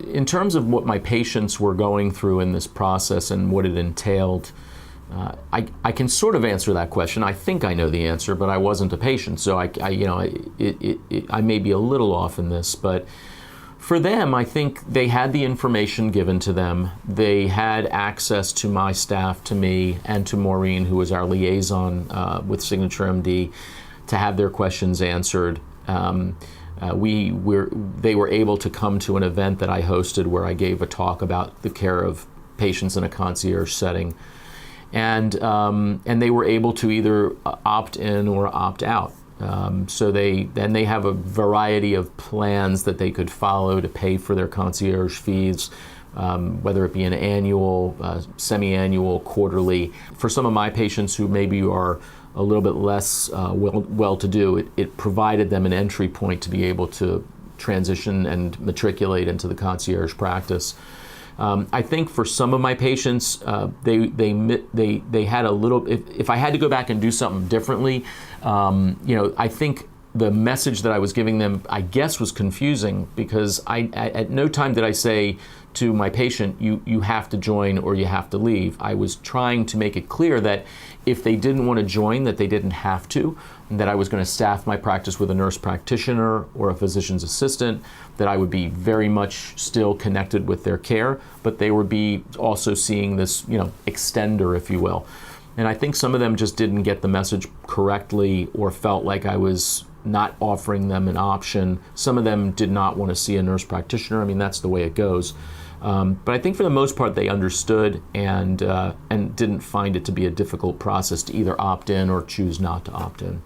in terms of what my patients were going through in this process and what it entailed, I can sort of answer that question. I think I know the answer, but I wasn't a patient, so I may be a little off in this. But for them, I think they had the information given to them. They had access to my staff, to me, and to Maureen, who was our liaison with SignatureMD, to have their questions answered. They were able to come to an event that I hosted where I gave a talk about the care of patients in a concierge setting. And they were able to either opt in or opt out. So they have a variety of plans that they could follow to pay for their concierge fees, whether it be an annual, semi-annual, quarterly. For some of my patients who maybe are a little bit less well-to-do, it provided them an entry point to be able to transition and matriculate into the concierge practice. I think for some of my patients, they had a little. If I had to go back and do something differently, I think the message that I was giving them, I guess, was confusing, because at no time did I say to my patient, you have to join or you have to leave. I was trying to make it clear that if they didn't want to join, that they didn't have to, and that I was going to staff my practice with a nurse practitioner or a physician's assistant, that I would be very much still connected with their care, but they would be also seeing this, extender, if you will. And I think some of them just didn't get the message correctly or felt like I was not offering them an option. Some of them did not want to see a nurse practitioner. I mean, that's the way it goes. But I think for the most part, they understood and didn't find it to be a difficult process to either opt in or choose not to opt in.